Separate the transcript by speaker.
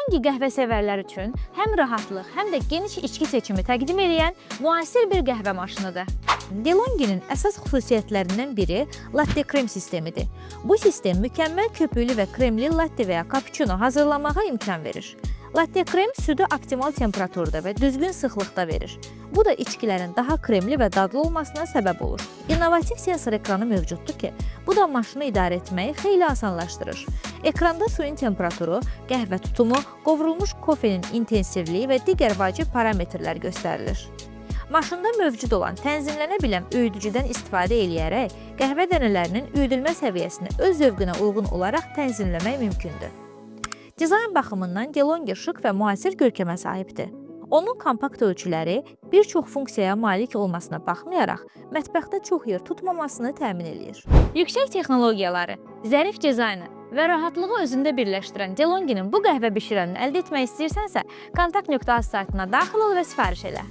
Speaker 1: DeLonghi qəhvə sevərlər üçün həm rahatlıq, həm də geniş içki seçimi təqdim edən müasir bir qəhvə maşınıdır. DeLonghi'nin əsas xüsusiyyətlərindən biri latte krem sistemidir. Bu sistem mükəmməl köpüklü və kremli latte və ya cappuccino hazırlamağa imkan verir. Latte krem südü optimal temperaturda və düzgün sıxlıqda verir. Bu da içkilərin daha kremli və dadlı olmasına səbəb olur. İnnovativ sensor ekranı mövcuddur ki, bu da maşını idarə etməyi xeyli asanlaşdırır. Ekranda suyun temperaturu, qəhvə tutumu, qovrulmuş kofenin intensivliyi və digər vacib parametrlər göstərilir. Maşında mövcud olan tənzimlənə bilən üyüdücüdən istifadə eləyərək qəhvə dənələrinin üyüdülmə səviyyəsini öz zövqünə uyğun olaraq tənzimləmək mümkündür. Dizayn baxımından DeLonghi şıq və müasir görkəmə sahibdir. Onun kompakt ölçüləri bir çox funksiyaya malik olmasına baxmayaraq, mətbəxdə çox yer tutmamasını təmin edir. Yüksək texnologiyaları, zərif dizaynı və rahatlığı özündə birləşdirən DeLonghi'nin bu qəhvə bişirənini əldə etmək istəyirsənsə, kontakt.az saytına daxil ol və sifariş elə.